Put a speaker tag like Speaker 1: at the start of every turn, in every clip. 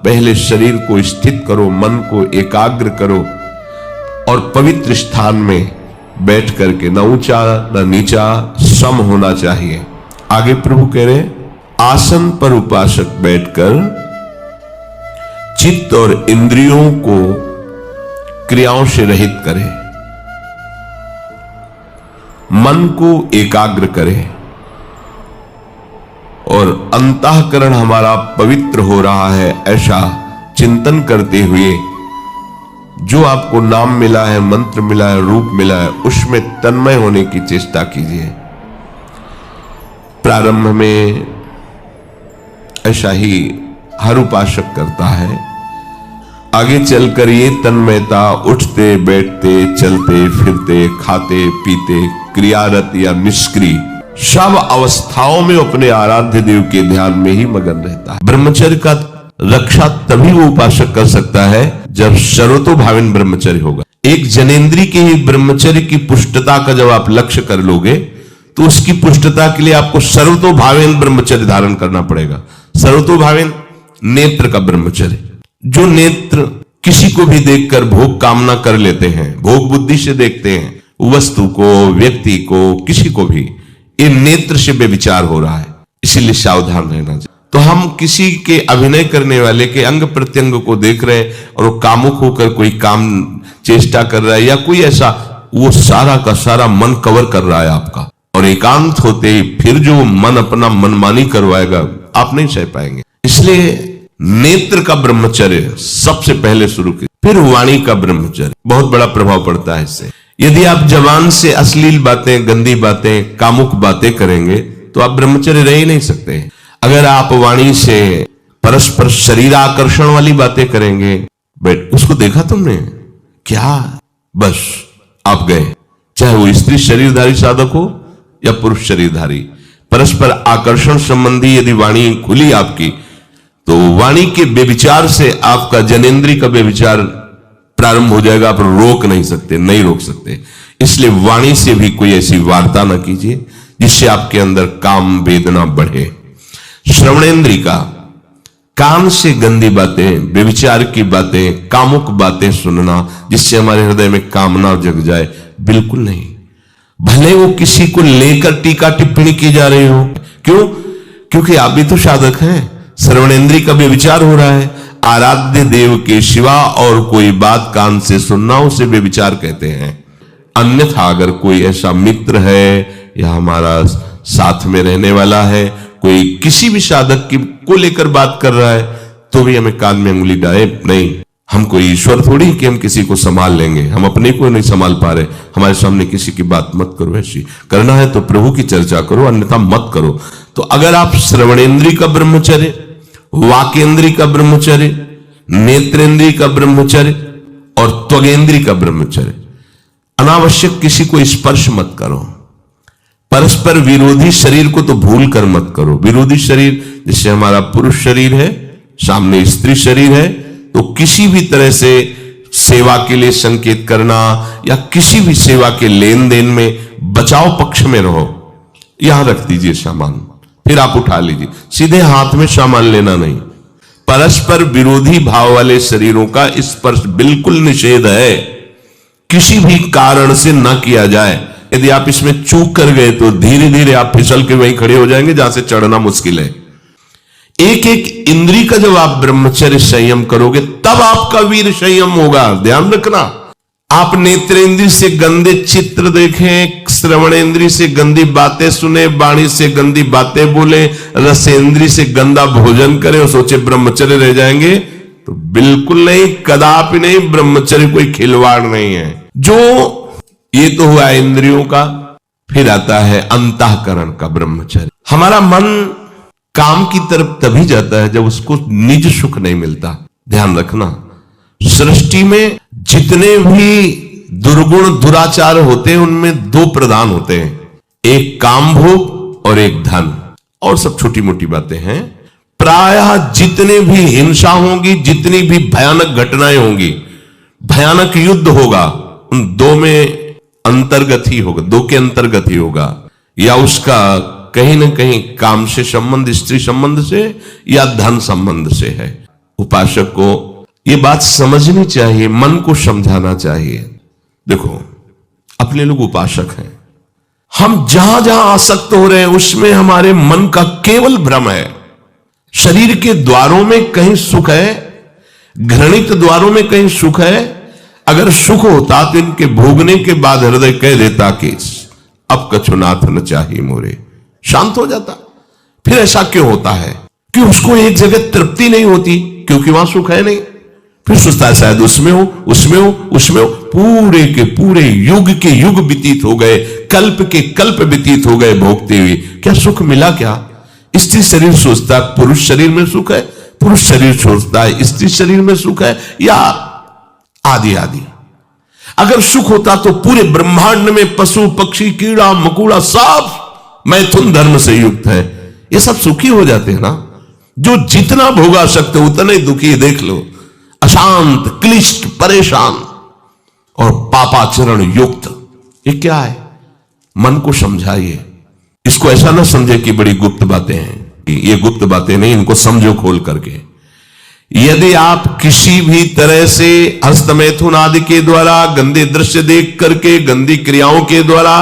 Speaker 1: पहले शरीर को स्थित करो, मन को एकाग्र करो और पवित्र स्थान में बैठ करके, न ऊंचा न नीचा, सम होना चाहिए। आगे प्रभु कह रहे, आसन पर उपासक बैठकर चित्त और इंद्रियों को क्रियाओं से रहित करे, मन को एकाग्र करे और अंतःकरण हमारा पवित्र हो रहा है, ऐसा चिंतन करते हुए जो आपको नाम मिला है, मंत्र मिला है, रूप मिला है, उसमें तन्मय होने की चेष्टा कीजिए। प्रारंभ में ऐसा ही हर उपासक करता है। आगे चलकर ये तन्मयता उठते बैठते, चलते फिरते, खाते पीते, क्रियारत या निष्क्रिय सब अवस्थाओं में अपने आराध्य देव के ध्यान में ही मगन रहता है। ब्रह्मचर्य का रक्षा तभी वो उपासक कर सकता है जब सर्वतोभावेन ब्रह्मचर्य होगा। एक जनेंद्री के ही ब्रह्मचर्य की पुष्टता का जब आप लक्ष्य कर लोगे तो उसकी पुष्टता के लिए आपको सर्वतोभावेन ब्रह्मचर्य धारण करना पड़ेगा। सर्वतोभावेन नेत्र का ब्रह्मचर्य, जो नेत्र किसी को भी देखकर भोग कामना कर लेते हैं, भोग बुद्धि से देखते हैं वस्तु को, व्यक्ति को, किसी को भी, ये नेत्र से बेविचार हो रहा है, इसीलिए सावधान रहना चाहिए। तो हम किसी के अभिनय करने वाले के अंग प्रत्यंग को देख रहे हैं और वो कामुक होकर कोई काम चेष्टा कर रहा है या कोई ऐसा, वो सारा का सारा मन कवर कर रहा है आपका, और एकांत होते ही फिर जो मन अपना मनमानी करवाएगा आप नहीं सह पाएंगे। इसलिए नेत्र का ब्रह्मचर्य सबसे पहले शुरू की, फिर वाणी का ब्रह्मचर्य, बहुत बड़ा प्रभाव पड़ता है इससे। यदि आप जबान से अश्लील बातें, गंदी बातें, कामुक बातें करेंगे तो आप ब्रह्मचर्य रह ही नहीं सकते। अगर आप वाणी से परस्पर शरीर आकर्षण वाली बातें करेंगे, बट उसको देखा तुमने क्या, बस आप गए। चाहे वो स्त्री शरीरधारी साधक हो या पुरुष शरीरधारी, परस्पर आकर्षण संबंधी यदि वाणी खुली आपकी, तो वाणी के बेविचार से आपका जनेंद्री का बेविचार प्रारंभ हो जाएगा। आप रोक नहीं सकते, नहीं रोक सकते। इसलिए वाणी से भी कोई ऐसी वार्ता ना कीजिए जिससे आपके अंदर काम वेदना बढ़े। श्रवणेंद्री का, कान से गंदी बातें, बेविचार की बातें, कामुक बातें सुनना जिससे हमारे हृदय में कामना जग जाए, बिल्कुल नहीं। भले वो किसी को लेकर टीका टिप्पणी की जा रही हो, क्यों? क्योंकि आप भी तो साधक हैं। श्रवणेंद्री का बेविचार हो रहा है। आराध्य देव के सिवा और कोई बात कान से सुनना उसे बेविचार कहते हैं। अन्यथा अगर कोई ऐसा मित्र है या हमारा साथ में रहने वाला है, कोई किसी भी साधक की को लेकर बात कर रहा है, तो भी हमें कान में उंगली डाले नहीं। हम कोई ईश्वर थोड़ी कि हम किसी को संभाल लेंगे, हम अपने को नहीं संभाल पा रहे। हमारे सामने किसी की बात मत करो, ऐसी करना है तो प्रभु की चर्चा करो, अन्यथा मत करो। तो अगर आप श्रवणेंद्री का ब्रह्मचर्य, वाकेंद्री का ब्रह्मचर्य, नेत्रेंद्री का ब्रह्मचर्य और त्वगेंद्री का ब्रह्मचर्य, अनावश्यक किसी को स्पर्श मत करो। परस्पर विरोधी शरीर को तो भूल कर मत करो। विरोधी शरीर जैसे हमारा पुरुष शरीर है, सामने स्त्री शरीर है, तो किसी भी तरह से सेवा के लिए संकेत करना या किसी भी सेवा के लेन देन में बचाव पक्ष में रहो। यहां रख दीजिए सामान, फिर आप उठा लीजिए। सीधे हाथ में सामान लेना नहीं। परस्पर विरोधी भाव वाले शरीरों का स्पर्श बिल्कुल निषेध है, किसी भी कारण से न किया जाए। यदि आप इसमें चूक कर गए तो धीरे धीरे आप फिसल के वहीं खड़े हो जाएंगे जहां से चढ़ना मुश्किल है। एक एक इंद्री का जब आप ब्रह्मचर्य संयम करोगे तब आपका वीर संयम होगा। ध्यान रखना, आप नेत्रेंद्री से गंदे चित्र देखें, श्रवणेंद्री से गंदी बातें सुने, वाणी से गंदी बातें बोले, रसेंद्री से गंदा भोजन करें और सोचे ब्रह्मचर्य रह जाएंगे, तो बिल्कुल नहीं, कदापि नहीं। ब्रह्मचर्य कोई खिलवाड़ नहीं है। जो ये तो हुआ इंद्रियों का, फिर आता है अंतःकरण का ब्रह्मचर्य। हमारा मन काम की तरफ तभी जाता है जब उसको निज सुख नहीं मिलता। ध्यान रखना, सृष्टि में जितने भी दुर्गुण दुराचार होते हैं उनमें दो प्रधान होते हैं, एक काम भोग और एक धन, और सब छोटी मोटी बातें हैं। प्रायः जितने भी हिंसा होगी, जितनी भी भयानक घटनाएं होंगी, भयानक युद्ध होगा, उन दो में अंतर्गत ही होगा, दो के अंतर्गत ही होगा। या उसका कहीं ना कहीं काम से संबंध, स्त्री संबंध से या धन संबंध से है। उपासक को ये बात समझनी चाहिए, मन को समझाना चाहिए। देखो, अपने लोग उपासक हैं, हम जहां जहां आसक्त हो रहे हैं उसमें हमारे मन का केवल भ्रम है। शरीर के द्वारों में कहीं सुख है, घृणित द्वारों में कहीं सुख है। अगर सुख होता तो इनके भोगने के बाद हृदय कह देता कि अब कछुनाथ न चाहिए मोरे, शांत हो जाता। फिर ऐसा क्यों होता है कि उसको एक जगह तृप्ति नहीं होती? क्योंकि वहां सुख है नहीं। फिर सोचता है शायद उसमें हो, उसमें हो, उसमें हो। पूरे के पूरे युग के युग व्यतीत हो गए, कल्प के कल्प व्यतीत हो गए भोगते हुए। क्या सुख मिला? क्या स्त्री शरीर सोचता है पुरुष शरीर में सुख है, पुरुष शरीर सोचता है स्त्री शरीर में सुख है, या आदि आदि। अगर सुख होता तो पूरे ब्रह्मांड में पशु पक्षी कीड़ा मकोड़ा सब मैथुन धर्म से युक्त है, ये सब सुखी हो जाते हैं ना। जो जितना भोगा सकते उतने दुखी, देख लो, अशांत, क्लिष्ट, परेशान और पापाचरण युक्त। ये क्या है? मन को समझाइए। इसको ऐसा ना समझे कि बड़ी गुप्त बातें हैं, कि ये गुप्त बातें नहीं, इनको समझो खोल करके। यदि आप किसी भी तरह से हस्तमैथुन आदि के द्वारा, गंदे दृश्य देख करके, गंदी क्रियाओं के द्वारा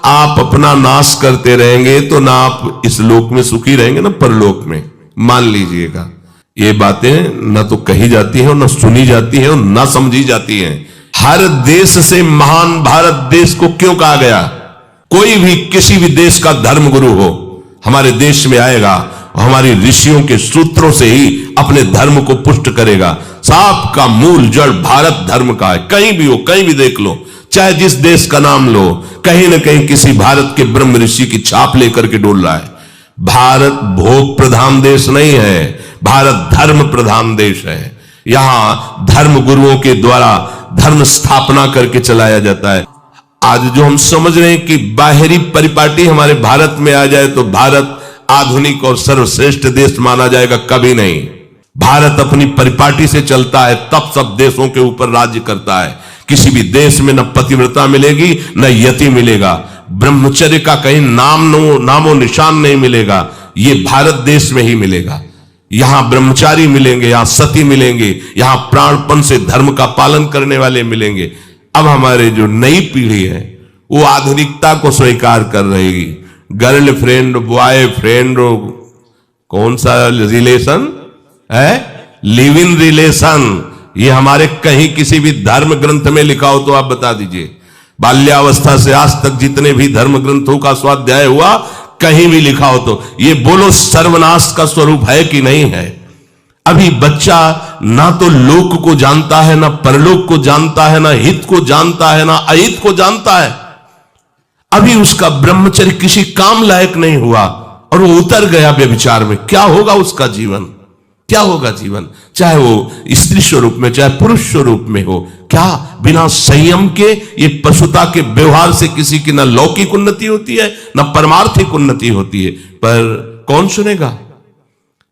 Speaker 1: आप अपना नाश करते रहेंगे तो ना आप इस लोक में सुखी रहेंगे ना परलोक में। मान लीजिएगा, ये बातें न तो कही जाती हैं, न सुनी जाती हैं, और न समझी जाती हैं। हर देश से महान भारत देश को क्यों कहा गया? कोई भी किसी भी देश का धर्म गुरु हो हमारे देश में आएगा, हमारी ऋषियों के सूत्रों से ही अपने धर्म को पुष्ट करेगा। सांप का मूल जड़ भारत धर्म का है। कहीं भी हो, कहीं भी देख लो, चाहे जिस देश का नाम लो, कहीं ना कहीं किसी भारत के ब्रह्म ऋषि की छाप लेकर के डोल रहा है। भारत भोग प्रधान देश नहीं है, भारत धर्म प्रधान देश है। यहां धर्म गुरुओं के द्वारा धर्म स्थापना करके चलाया जाता है। आज जो हम समझ रहे हैं कि बाहरी परिपाटी हमारे भारत में आ जाए तो भारत आधुनिक और सर्वश्रेष्ठ देश माना जाएगा, कभी नहीं। भारत अपनी परिपाटी से चलता है, तब सब देशों के ऊपर राज्य करता है। किसी भी देश में न पतिव्रता मिलेगी न यति मिलेगा, ब्रह्मचर्य का कहीं नामो निशान नहीं मिलेगा। ये भारत देश में ही मिलेगा। यहां ब्रह्मचारी मिलेंगे, यहां सती मिलेंगे, यहां प्राणपण से धर्म का पालन करने वाले मिलेंगे। अब हमारे जो नई पीढ़ी है वो आधुनिकता को स्वीकार कर रहेगी। गर्लफ्रेंड, बॉयफ्रेंड, कौन सा रिलेशन है? Live in relation. ये हमारे कहीं किसी भी धर्म ग्रंथ में लिखा हो तो आप बता दीजिए। बाल्यावस्था से आज तक जितने भी धर्म ग्रंथों का स्वाध्याय हुआ, कहीं भी लिखा हो तो ये बोलो सर्वनाश का स्वरूप है कि नहीं है? अभी बच्चा ना तो लोक को जानता है, ना परलोक को जानता है, ना हित को जानता है, ना अहित को जानता है। अभी उसका ब्रह्मचर्य किसी काम लायक नहीं हुआ और वो उतर गया व्यभिचार में। क्या होगा उसका जीवन? क्या होगा जीवन? चाहे वो स्त्री स्वरूप में चाहे पुरुष स्वरूप में हो, क्या बिना संयम के ये पशुता के व्यवहार से किसी की ना लौकिक उन्नति होती है ना परमार्थिक उन्नति होती है। पर कौन सुनेगा?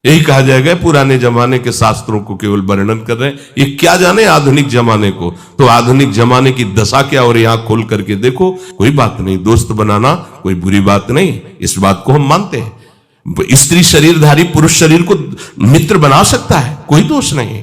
Speaker 1: यही कहा जाएगा पुराने जमाने के शास्त्रों को केवल वर्णन कर रहे हैं, ये क्या जाने आधुनिक जमाने को। तो आधुनिक जमाने की दशा क्या हो रही है, आंख खोल करके देखो। कोई बात नहीं, दोस्त बनाना कोई बुरी बात नहीं, इस बात को हम मानते हैं। स्त्री शरीरधारी पुरुष शरीर को मित्र बना सकता है, कोई दोष नहीं।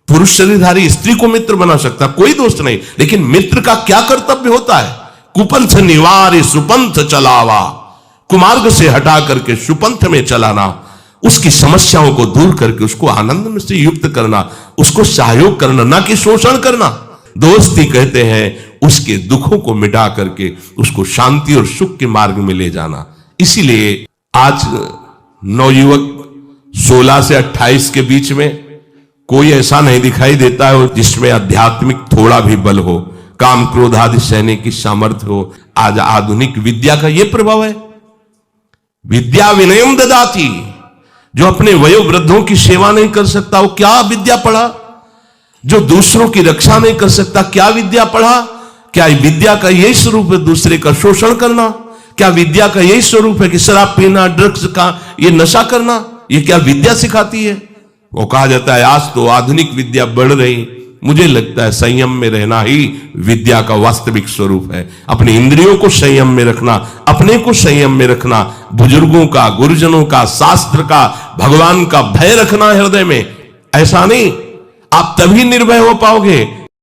Speaker 1: पुरुष शरीरधारी स्त्री को मित्र बना सकता है, कोई दोष नहीं। लेकिन मित्र का क्या कर्तव्य होता है? कुपंथ निवार सुपंथ चलावा, कुमार्ग से हटा करके सुपंथ में चलाना, उसकी समस्याओं को दूर करके उसको आनंद से युक्त करना, उसको सहयोग करना, ना कि शोषण करना। दोस्ती कहते हैं उसके दुखों को मिटा करके उसको शांति और सुख के मार्ग में ले जाना। इसीलिए आज नवयुवक 16 से 28 के बीच में कोई ऐसा नहीं दिखाई देता है जिसमें आध्यात्मिक थोड़ा भी बल हो, काम क्रोध आदि सहने की सामर्थ्य हो। आज आधुनिक विद्या का यह प्रभाव है। विद्या विनयम ददाती, जो अपने वयोवृद्धों की सेवा नहीं कर सकता वो क्या विद्या पढ़ा? जो दूसरों की रक्षा नहीं कर सकता क्या विद्या पढ़ा? क्या विद्या का यही स्वरूप है दूसरे का शोषण करना? क्या विद्या का यही स्वरूप है कि शराब पीना, ड्रग्स का ये नशा करना? ये क्या विद्या सिखाती है? वो कहा जाता है आज तो आधुनिक विद्या बढ़ रही। मुझे लगता है संयम में रहना ही विद्या का वास्तविक स्वरूप है। अपनी इंद्रियों को संयम में रखना, अपने को संयम में रखना, बुजुर्गों का, गुरुजनों का, शास्त्र का, भगवान का भय रखना हृदय में, ऐसा नहीं, आप तभी निर्भय हो पाओगे